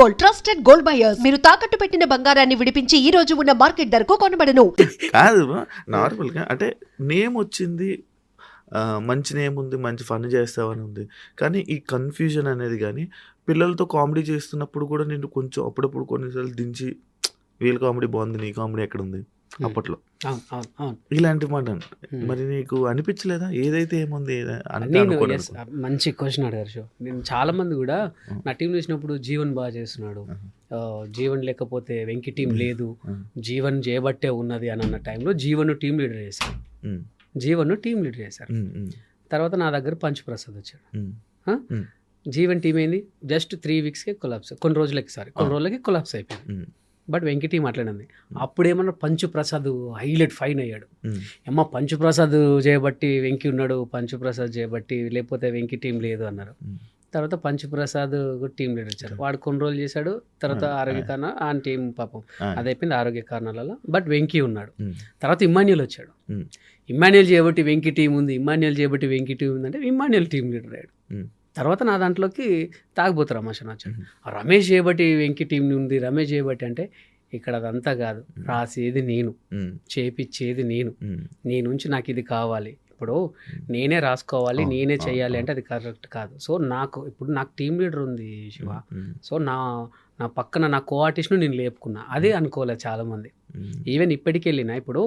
Gold, trusted gold buyers. మీరు తాకట్టు పెట్టిన బంగారాన్ని విడిపించి ఈ రోజు ఉన్న మార్కెట్ ధరకు కొనబడను. కాదు నార్మల్గా అంటే నేమ్ వచ్చింది, మంచి నేమ్ ఉంది, మంచి ఫన్ చేస్తావని ఉంది. కానీ ఈ కన్ఫ్యూజన్ అనేది కానీ పిల్లలతో కామెడీ చేస్తున్నప్పుడు కూడా నేను కొంచెం అప్పుడప్పుడు కొన్నిసార్లు దించి వీళ్ళ కామెడీ బాగుంది, నీ కామెడీ ఎక్కడ ఉంది అప్పట్లో ఇలాంటి మాట. మరి నీకు అనిపించలేదా ఏదైతే ఏముంది మంచి క్వశ్చన్ అడిగారు షో. నేను చాలా మంది కూడా నా టీం చూసినప్పుడు జీవన్ బాగా చేస్తున్నాడు, జీవన్ లేకపోతే వెంకి టీం లేదు, జీవన్ చేయబట్టే ఉన్నది అని అన్న టైంలో జీవన్ టీం లీడర్ చేశారు. తర్వాత నా దగ్గర పంచప్రసాద్ వచ్చాడు. జీవన్ టీం ఏంది జస్ట్ 3 వీక్స్కే కొలాప్స్, కొన్ని రోజులకి కొలాప్స్ అయిపోయింది. బట్ వెంకి టీం అట్లనే. అప్పుడేమన్నా పంచుప్రసాద్ హైలైట్ ఫైన్ అయ్యాడు. అమ్మ పంచుప్రసాద్ చేయబట్టి వెంకి ఉన్నాడు, పంచుప్రసాద్ చేయబట్టి లేకపోతే వెంకి టీం లేదు అన్నారు. తర్వాత పంచుప్రసాద్ టీం లీడర్ వచ్చారు, వాడు కొన్ని రోజులు చేశాడు. తర్వాత ఆరోగ్య కారణాలు ఆ టీం పాపం అదైపోయింది ఆరోగ్య కారణాలలో. బట్ వెంకీ ఉన్నాడు. తర్వాత ఇమ్మాన్యుల్ వచ్చాడు. ఇమ్మాన్యుల్ చేయబట్టి వెంకి టీం ఉంది, ఇమ్మాన్యుల్ చేయబట్టి వెంకి టీం ఉంది అంటే ఇమ్మాన్యుల్ టీం లీడర్ అయ్యాడు. తర్వాత నా దాంట్లోకి తాగుబోతు రమేష్ అని వచ్చాడు. రమేష్ చేయబట్టి వెంకి టీం ఉంది, రమేష్ చేయబట్టి అంటే ఇక్కడ అదంతా కాదు, రాసేది నేను, చేపిచ్చేది నేను, నీ నుంచి నాకు ఇది కావాలి, ఇప్పుడు నేనే రాసుకోవాలి, నేనే చేయాలి అంటే అది కరెక్ట్ కాదు. సో నాకు టీం లీడర్ ఉంది శివ. సో నా పక్కన నా కో ఆర్టిస్ట్ను నేను లేపుకున్నా, అదే అనుకోలేదు చాలామంది. ఈవెన్ ఇప్పటికి వెళ్ళినా ఇప్పుడు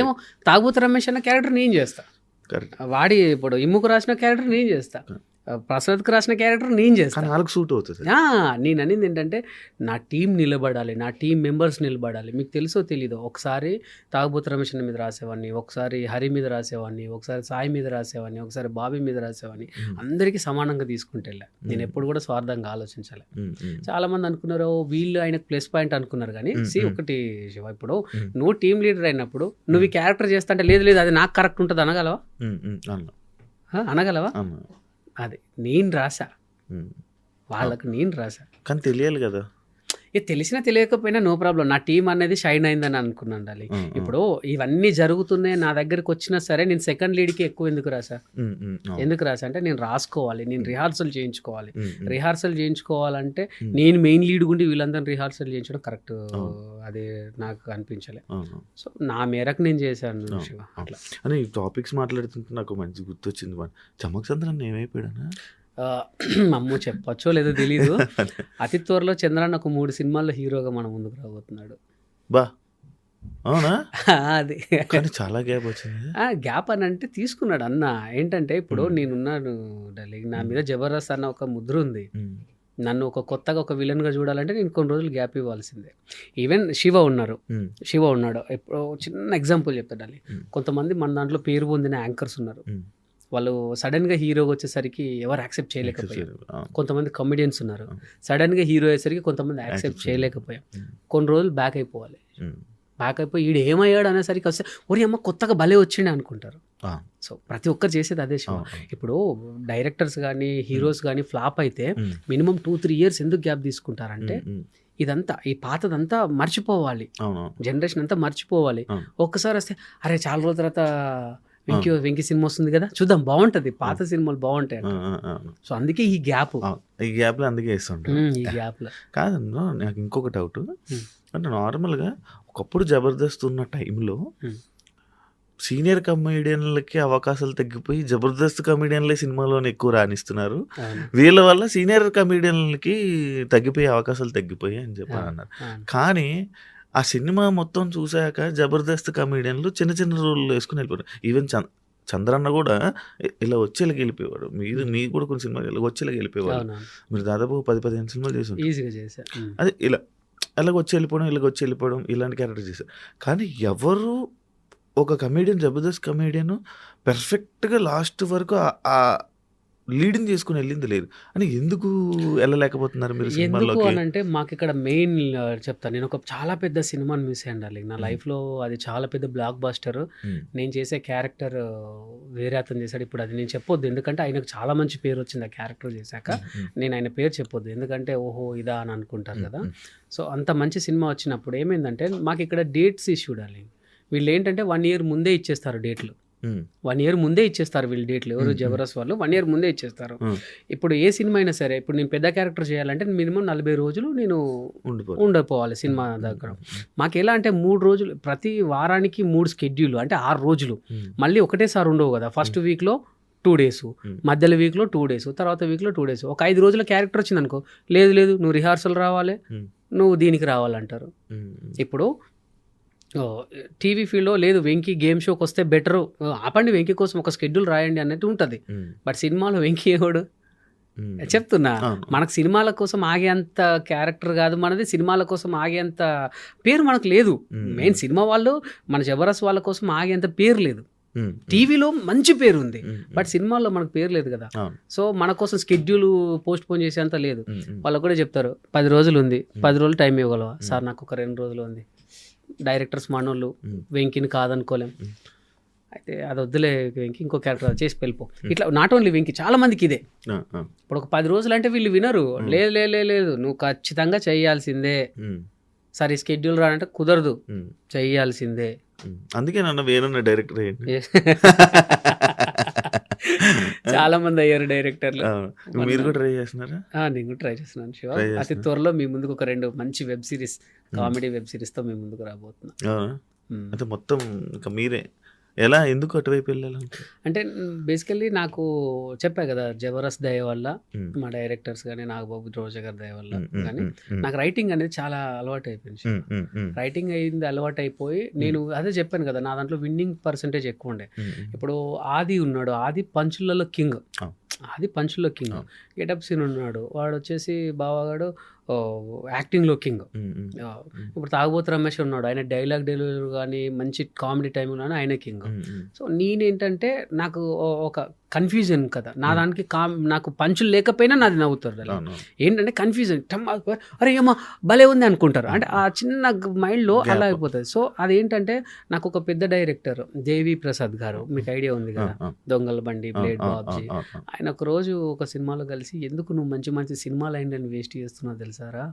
ఏమో తాగుబోతు రమేష్ అన్న క్యారెక్టర్ నేను చేస్తా, వాడి ఇప్పుడు ఇమ్ముకు రాసిన క్యారెక్టర్ నేను చేస్తా, ప్రసాద్కి రాసిన క్యారెక్టర్ నేను చేస్తాను, వాళ్ళకి సూట్ అవుతుంది. నేను అనేది ఏంటంటే నా టీం నిలబడాలి, నా టీం మెంబర్స్ నిలబడాలి. మీకు తెలుసో తెలీదో ఒకసారి తాగుబోతు రమేష్ మీద రాసేవాడిని, ఒకసారి హరి మీద రాసేవాడిని, ఒకసారి సాయి మీద రాసేవాడిని, ఒకసారి బాబీ మీద రాసేవాడిని. అందరికీ సమానంగా తీసుకుంటే వెళ్ళా. నేను ఎప్పుడు కూడా స్వార్థంగా ఆలోచించాలి. చాలా మంది అనుకున్నారు వీళ్ళు ఆయనకు ప్లస్ పాయింట్ అనుకున్నారు. కానీ ఒకటి శివ, ఇప్పుడు నువ్వు టీం లీడర్ అయినప్పుడు నువ్వు ఈ క్యారెక్టర్ చేస్తా అంటే లేదు అది నాకు కరెక్ట్ ఉంటుంది అనగలవా? అది నేను రాసా, వాళ్ళకు నేను రాసా. కానీ తెలియాలి కదా, తెలిసినా తెలియకపోయినా నో ప్రాబ్లం, నా టీం అనేది షైన్ అయిందని అనుకున్నాను. ఇప్పుడు ఇవన్నీ జరుగుతున్నాయి నా దగ్గరికి వచ్చినా సరే నేను సెకండ్ లీడ్కి ఎక్కువ ఎందుకు రాసా అంటే నేను రాసుకోవాలి, నేను రిహార్సల్ చేయించుకోవాలంటే నేను మెయిన్ లీడ్ గుండి వీళ్ళందరినీ రిహార్సల్ చేయించడం కరెక్ట్, అది నాకు అనిపించలే. సో నా మేరకు నేను చేశాను శివ. అట్లా అని టాపిక్స్ మాట్లాడుతుంటే నాకు మంచి గుర్తొచ్చింది, చమక్ చంద్రన్ ఏమైపోయాడనా? అమ్మో చెప్పచ్చో లేదో తెలీదు. అతి త్వరలో చంద్రన్న ఒక 3 సినిమాల్లో హీరోగా మన ముందుకు రాబోతున్నాడు. బా అవునా? అది చాలా గ్యాప్ వచ్చింది. గ్యాప్ అని అంటే తీసుకున్నాడు అన్న. ఏంటంటే ఇప్పుడు నేనున్నాను డార్లింగ్, నా మీద జబర్దస్త్ అన్న ఒక ముద్ర ఉంది. నన్ను కొత్తగా ఒక విలన్గా చూడాలంటే నేను కొన్ని రోజులు గ్యాప్ ఇవ్వాల్సిందే. ఈవెన్ శివ ఉన్నాడు. ఇప్పుడు చిన్న ఎగ్జాంపుల్ చెప్తా డార్లింగ్, కొంతమంది మన దాంట్లో పేరు పొందిన యాంకర్స్ ఉన్నారు. వాళ్ళు సడన్గా హీరోగా వచ్చేసరికి ఎవరు యాక్సెప్ట్ చేయలేకపోయారు. కొంతమంది కమెడియన్స్ ఉన్నారు, సడన్గా హీరో అయ్యేసరికి కొంతమంది యాక్సెప్ట్ చేయలేకపోయాం. కొన్ని రోజులు బ్యాక్ అయిపోయి ఈడు ఏమయ్యాడు అనేసరికి వస్తే ఒరి అమ్మ కొత్తగా భలే వచ్చిండే అనుకుంటారు. సో ప్రతి ఒక్కరు చేసేది అదే శివ. ఇప్పుడు డైరెక్టర్స్ కానీ హీరోస్ కానీ ఫ్లాప్ అయితే మినిమం 2-3 years ఎందుకు గ్యాప్ తీసుకుంటారంటే ఇదంతా ఈ పాతదంతా మర్చిపోవాలి, జనరేషన్ అంతా మర్చిపోవాలి. ఒక్కసారి వస్తే అరే చాలా రోజుల తర్వాత వెంకీ సినిమా వస్తుంది కదా చూద్దాం, బాగుంటది, పాత సినిమాలు బాగుంటాయి. సో అందుకే ఈ గ్యాప్ లో అందుకే వేస్తుంటాను. కాదన్నా నాకు ఇంకొక డౌట్, అంటే నార్మల్గా ఒకప్పుడు జబర్దస్త్ ఉన్న టైంలో సీనియర్ కమెడియన్లకి అవకాశాలు తగ్గిపోయి జబర్దస్త్ కమెడియన్లే సినిమాలోనే ఎక్కువ రాణిస్తున్నారు, వీళ్ళ వల్ల సీనియర్ కమెడియన్లకి తగ్గిపోయే అవకాశాలు తగ్గిపోయాయి అని చెప్పి అన్నారు. కానీ ఆ సినిమా మొత్తం చూసాక జబర్దస్త్ కమెడియన్లు చిన్న చిన్న రోళ్ళు వేసుకుని వెళ్ళిపోయారు. ఈవెన్ చంద్రన్న కూడా ఇలా వచ్చేలాగా వెళ్ళిపోయేవాడు. మీరు కూడా కొన్ని సినిమాలు ఇలా వచ్చేలాగా వెళ్ళిపోయేవాడు. మీరు దాదాపు 10-15 సినిమాలు చేశారు. అదే ఇలాగ వచ్చి వెళ్ళిపోవడం ఇలాంటి క్యారెక్టర్ చేశారు. కానీ ఎవరు ఒక కమెడియన్, జబర్దస్త్ కమెడియన్ పర్ఫెక్ట్గా లాస్ట్ వరకు ఆ లీడింగ్ చేసుకుని వెళ్ళింది లేదు అని ఎందుకు వెళ్ళలేకపోతున్నారు మీరు సినిమాలోకి? ఎందుకు అని అంటే మాకు ఇక్కడ మెయిన్ చెప్తాను, నేను ఒక చాలా పెద్ద సినిమాని మిస్ అయ్యాను నా లైఫ్లో. అది చాలా పెద్ద బ్లాక్ బాస్టర్. నేను చేసే క్యారెక్టర్ వేరే అతను చేశాడు. ఇప్పుడు అది నేను చెప్పొద్దు, ఎందుకంటే ఆయనకు చాలా మంచి పేరు వచ్చింది ఆ క్యారెక్టర్ చేశాక. నేను ఆయన పేరు చెప్పొద్దు, ఎందుకంటే ఓహో ఇదా అని అనుకుంటారు కదా. సో అంత మంచి సినిమా వచ్చినప్పుడు ఏమైందంటే మాకు ఇక్కడ డేట్స్ ఇష్యూ డార్లింగ్. వీళ్ళు ఏంటంటే 1 year ముందే ఇచ్చేస్తారు డేట్లు. 1 year ముందే ఇచ్చేస్తారు వీళ్ళు డేట్లు. ఎవరు జబర్దస్త్ వాళ్ళు 1 year ముందే ఇచ్చేస్తారు. ఇప్పుడు ఏ సినిమా అయినా సరే, ఇప్పుడు నేను పెద్ద క్యారెక్టర్ చేయాలంటే మినిమం 40 రోజులు నేను ఉండిపోవాలి సినిమా దగ్గర. మాకు ఎలా అంటే 3 రోజులు, ప్రతి వారానికి 3 స్కెడ్యూల్ అంటే 6 రోజులు మళ్ళీ ఒకటేసారి ఉండవు కదా. ఫస్ట్ వీక్లో 2 days, మధ్యలో వీక్లో 2 days, తర్వాత వీక్లో 2 days. ఒక 5 రోజుల క్యారెక్టర్ వచ్చింది అనుకో, లేదు నువ్వు రిహార్సల్ రావాలి, నువ్వు దీనికి రావాలంటారు. ఇప్పుడు టీవీ ఫీల్డ్లో లేదు వెంకీ గేమ్ షోకి వస్తే బెటరు, ఆపండి వెంకీ కోసం ఒక స్కెడ్యూల్ రాయండి అన్నట్టు ఉంటుంది. బట్ సినిమాలో వెంకీ ఎవడు చెప్తున్నా, మనకు సినిమాల కోసం ఆగేంత క్యారెక్టర్ కాదు మనది, సినిమాల కోసం ఆగేంత పేరు మనకు లేదు. మెయిన్ సినిమా వాళ్ళు మన జబర్దస్త్ వాళ్ళ కోసం ఆగేంత పేరు లేదు. టీవీలో మంచి పేరు ఉంది, బట్ సినిమాల్లో మనకు పేరు లేదు కదా. సో మన కోసం స్కెడ్యూల్ పోస్ట్ పోన్ చేసేంత లేదు. వాళ్ళకు కూడా చెప్తారు 10 రోజులు ఉంది, 10 రోజులు టైం ఇవ్వగలవా సార్, నాకు ఒక 2 రోజులు ఉంది. డైరెక్టర్స్ మనోళ్ళు వెంకీని కాదనుకోలేం, అయితే అది వద్దులే వెంకీ ఇంకో క్యారెక్టర్ చేసి వెళ్ళిపో. ఇట్లా నాట్ ఓన్లీ వెంకీ, చాలా మందికి ఇదే. ఇప్పుడు ఒక 10 రోజులు అంటే వీళ్ళు వినరు, లేదు నువ్వు ఖచ్చితంగా చేయాల్సిందే, సరే స్కెడ్యూల్ రానంటే కుదరదు, చెయ్యాల్సిందే. అందుకే నన్ను వేరే డైరెక్టర్ అయ్యండి. చాలా మంది అయ్యారు డైరెక్టర్లు. మీరు కూడా ట్రై చేస్తున్నారా? నేను కూడా ట్రై చేస్తున్నాను శివ. అతి త్వరలో మీ ముందుకు ఒక 2 మంచి web series, comedy web series తో మీ ముందుకు రాబోతున్నా. అంటే మొత్తం ఇంకా మీరే ఎలా, ఎందుకు అటువైపు వెళ్ళాలి అంటే బేసికల్లీ నాకు చెప్పా కదా, జబర్దస్త్ దయ వల్ల, మా డైరెక్టర్స్ కానీ నాగబాబు రోజా గారి దయ వల్ల కానీ నాకు రైటింగ్ అనేది చాలా అలవాటు అయిపోయింది. రైటింగ్ అయింది అలవాటు అయిపోయి, నేను అదే చెప్పాను కదా, నా దాంట్లో విన్నింగ్ పర్సంటేజ్ ఎక్కువ ఉండే. ఇప్పుడు ఆది ఉన్నాడు, ఆది పంచులలో కింగ్, ఆది పంచుల్లో కింగ్. గెటప్ సీన్ ఉన్నాడు, వాడు వచ్చేసి బావగాడు యాక్టింగ్లో కింగ్. ఇప్పుడు తాగుబోతు రమేష్ ఉన్నాడు, ఆయన డైలాగ్ డెలివరీ కానీ మంచి కామెడీ టైం కానీ ఆయన కింగ్. సో నేనేంటంటే నాకు ఒక కన్ఫ్యూజన్ కదా, నా దానికి నాకు పంచులు లేకపోయినా నాది నవ్వుతారు. అలా ఏంటంటే కన్ఫ్యూజన్, అరే ఏమో భలే ఉంది అనుకుంటారు, అంటే ఆ చిన్న మైండ్లో అలా అయిపోతుంది. సో అదేంటంటే నాకు ఒక పెద్ద డైరెక్టర్ దేవి ప్రసాద్ గారు, మీకు ఐడియా ఉంది కదా, దొంగల బండి, బ్లేడ్ బాబ్జీ, ఆయన ఒక రోజు ఒక సినిమాలో కలిసి, ఎందుకు నువ్వు మంచి మంచి సినిమాలు అయిందని వేస్ట్ చేస్తున్నావు తెలుసారా,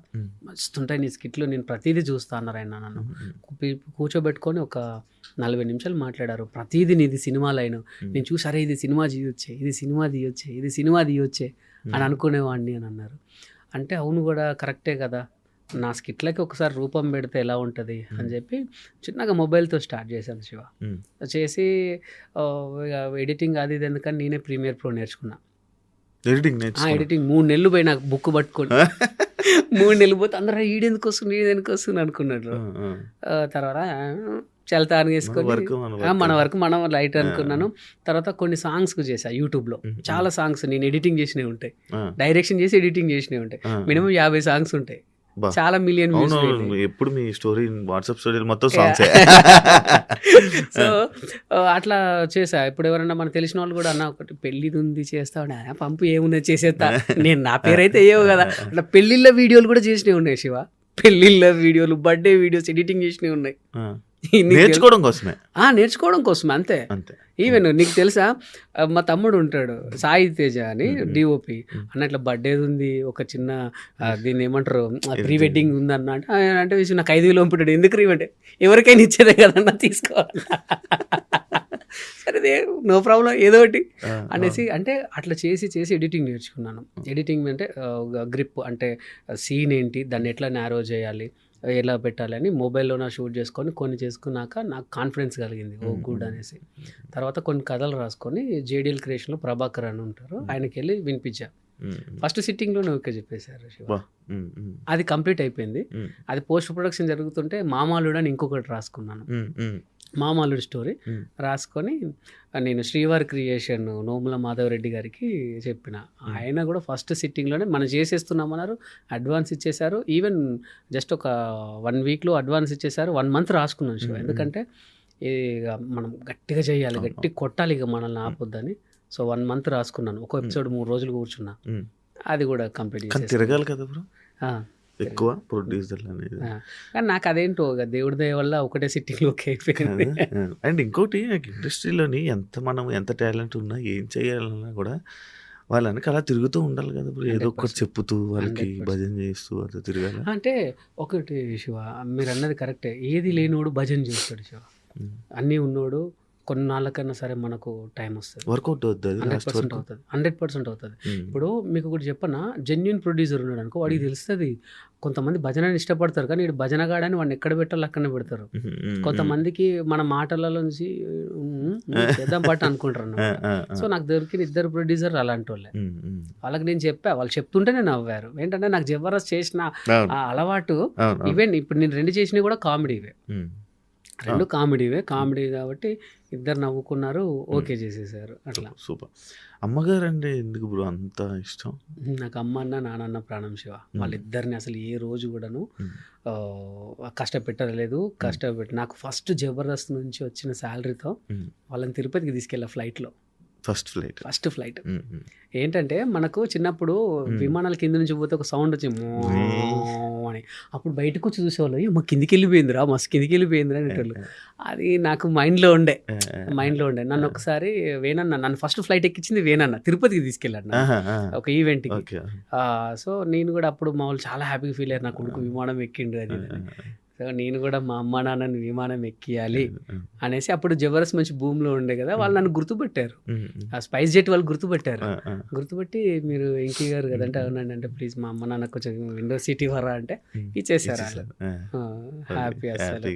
మస్తుంటాయి నీ స్కిట్లు, నేను ప్రతిదీ చూస్తా అన్నారు ఆయన. నన్ను కూర్చోబెట్టుకొని ఒక 40 నిమిషాలు మాట్లాడారు, ప్రతిదీ నీది సినిమాలు అయిన నేను చూసి, అరే ఇది సినిమా తీయొచ్చే, ఇది సినిమా తీయొచ్చే, ఇది సినిమా తీయొచ్చే అని అనుకునేవాడిని అని అన్నారు. అంటే అవును కూడా కరెక్టే కదా, నా స్కిట్లకి ఒకసారి రూపం పెడితే ఎలా ఉంటుంది అని చెప్పి చిన్నగా మొబైల్తో స్టార్ట్ చేశాను శివ. చేసి ఎడిటింగ్ అది ఇది ఎందుకని నేనే ప్రీమియర్ ప్రో నేర్చుకున్నా. ఎడిటింగ్ 3 నెలలు పోయి నాకు బుక్ పట్టుకొని 3 నెలలు పోతే అందరూ ఈడెందుకు వస్తుంది అనుకున్నారు. తర్వాత చల్తాను వేసుకొని మన వరకు మనం లైట్ అనుకున్నాను. తర్వాత కొన్ని సాంగ్స్ చేసా యూట్యూబ్లో, చాలా సాంగ్స్ నేను ఎడిటింగ్ చేసినవి ఉంటాయి, డైరెక్షన్ చేసి ఎడిటింగ్ చేసినవి ఉంటాయి, మినిమం 50 సాంగ్స్ ఉంటాయి, చాలా మిలియన్ వ్యూస్. ఎప్పుడు మీ స్టోరీ వాట్సాప్ స్టోరీ మొత్తం సాంగ్స్. సో అట్లా చేసా. ఇప్పుడు ఎవరన్నా మనకు తెలిసిన వాళ్ళు కూడా అన్న ఒకటి పెళ్ళిది ఉంది చేస్తావు, పంపు ఏమున్నది చేసేస్తా, నేను నా పేరైతే ఏవో కదా అట్లా పెళ్ళిళ్ళ వీడియోలు కూడా చేసినవి ఉన్నాయి శివ. పెళ్ళిళ్ళ వీడియోలు, బర్త్డే వీడియోస్ ఎడిటింగ్ చేసినవి ఉన్నాయి, నేర్చుకోవడం కోసమే అంతే. ఈవెన్ నీకు తెలుసా, మా తమ్ముడు ఉంటాడు సాయి తేజ అని డిఓపి, అన్నట్ల బర్త్డే ఉంది, ఒక చిన్న దీన్ని ఏమంటారు ప్రీ వెడ్డింగ్ ఉంది అన్న అంటే నాకు 5,000 పంపుతాడు. ఎందుకు రీవంటే ఎవరికైనా ఇచ్చేదే కదన్నా, తీసుకోవాలి, సరే నో ప్రాబ్లం ఏదో ఒకటి అనేసి. అంటే అట్లా చేసి ఎడిటింగ్ నేర్చుకున్నాను. ఎడిటింగ్ అంటే గ్రిప్ అంటే సీన్ ఏంటి, దాన్ని ఎట్లా నారో చేయాలి, ఎలా పెట్టాలి అని మొబైల్లో నా షూట్ చేసుకొని కొన్ని చేసుకున్నాక నాకు కాన్ఫిడెన్స్ కలిగింది, ఓ గుడ్ అనేసి. తర్వాత కొన్ని కథలు రాసుకొని జేడిఎల్ క్రియేషన్లో ప్రభాకర్ అని ఉంటారు, ఆయనకి వెళ్ళి వినిపించా. ఫస్ట్ సిట్టింగ్లోనే ఓకే చెప్పేశారు శివ. అది కంప్లీట్ అయిపోయింది. అది పోస్ట్ ప్రొడక్షన్ జరుగుతుంటే మామాలుడు అని ఇంకొకటి రాసుకున్నాను, మామాలుడు స్టోరీ రాసుకొని నేను శ్రీవారి క్రియేషన్ నోముల మాధవరెడ్డి గారికి చెప్పిన. ఆయన కూడా ఫస్ట్ సిట్టింగ్లోనే మనం చేసేస్తున్నామన్నారు, అడ్వాన్స్ ఇచ్చేశారు. ఈవెన్ జస్ట్ ఒక 1 వీక్లో అడ్వాన్స్ ఇచ్చేశారు. 1 మంత్ రాసుకున్నాను శివ, ఎందుకంటే మనం గట్టిగా చేయాలి, గట్టి కొట్టాలి, ఇక మనల్ని ఆపొద్దని. సో 1 మంత్ రాసుకున్నాను. ఒక ఎపిసోడ్ 3 రోజులు కూర్చున్నా, అది కూడా కంప్లీట్ చేసి తిరగాలి కదా బ్రో, ఎక్కువ ప్రొడ్యూసర్ అనేది. కానీ నాకు అదేంటో దేవుడి దయ వల్ల ఒకటే సిట్టింగ్లో అయిపోయింది. అండ్ ఇంకోటి నాకు ఇండస్ట్రీలోని ఎంత టాలెంట్ ఉన్నా ఏం చేయాలన్నా కూడా వాళ్ళకి అలా తిరుగుతూ ఉండాలి కదా బ్రో, ఏదో ఒకటి చెప్పుతూ వాళ్ళకి భజన చేస్తూ అలా తిరగాలి. అంటే ఒకటి శివ, మీరు అన్నది కరెక్టే, ఏది లేనోడు భజన చేస్తాడు శివ, అన్నీ ఉన్నోడు కొన్నాళ్ళకైనా సరే మనకు టైం వస్తుంది, వర్కౌట్ అవుతుంది 100% అవుతుంది, 100% అవుతుంది. ఇప్పుడు మీకు ఒకటి చెప్పనా, జెన్యున్ ప్రొడ్యూసర్ ఉన్నాడు అనుకో, వాడికి తెలుస్తుంది. కొంతమంది భజనని ఇష్టపడతారు కానీ వీడు భజన గాడని వాడిని ఎక్కడ పెట్టాలో అక్కడనే పెడతారు. కొంతమందికి మన మాటలలో నుంచి చేద్దాం పట్టు అనుకుంటారు అన్నమాట. సో నాకు దొరికిన 2 ప్రొడ్యూసర్ అలాంటి వాళ్ళే. వాళ్ళకి నేను చెప్పా, వాళ్ళు చెప్తుంటే నేను నవ్వారు. ఏంటంటే నాకు జబర్దస్త్ చేసిన ఆ అలవాటు, ఈవెన్ ఇప్పుడు నేను 2 చేసినవి కూడా కామెడీవే, 2 కామెడీవే. కామెడీ కాబట్టి 2 నవ్వుకున్నారు, ఓకే చేసేసారు అట్లా. సూపర్. అమ్మగారు అంటే ఎందుకు బ్రో అంత ఇష్టం? నాకు అమ్మ అన్న నాన్న ప్రాణం శివ. వాళ్ళిద్దరిని అసలు ఏ రోజు కూడాను కష్టపెట్టలేదు. నాకు ఫస్ట్ జబర్దస్త్ నుంచి వచ్చిన శాలరీతో వాళ్ళని తిరుపతికి తీసుకెళ్ళా ఫ్లైట్లో. ఫస్ట్ ఫ్లైట్ ఏంటంటే మనకు చిన్నప్పుడు విమానాల కింద నుంచి పోతే ఒక సౌండ్ వచ్చింది అని, అప్పుడు బయటకు వచ్చి చూసేవాళ్ళు, మా కిందికి వెళ్ళిపోయిందిరా, మస్తు కిందికి వెళ్ళిపోయిందిరా అనేటోళ్ళు. అది నాకు మైండ్లో ఉండే. నన్ను ఒకసారి నన్ను ఫస్ట్ ఫ్లైట్ ఎక్కించింది వేనన్న, తిరుపతికి తీసుకెళ్ళాడు ఒక ఈవెంట్కి. సో నేను కూడా అప్పుడు మా వాళ్ళు చాలా హ్యాపీగా ఫీల్ అయ్యారు, నా కొడుకు విమానం ఎక్కిండు అది. సో నేను కూడా మా అమ్మ నాన్నని విమానం ఎక్కియాలి అనేసి, అప్పుడు జబర్దస్త్ మంచి భూమిలో ఉండే కదా, వాళ్ళు నన్ను గుర్తుపెట్టారు. ఆ స్పైస్ జెట్ వాళ్ళు గుర్తుపెట్టి మీరు వెంకీ గారు కదంటే అవునండి అంటే, ప్లీజ్ మా అమ్మ నాన్న కొంచెం విండో సీట్ ఇవ్వరా అంటే ఇచ్చేసారు. హ్యాపీ అసలు.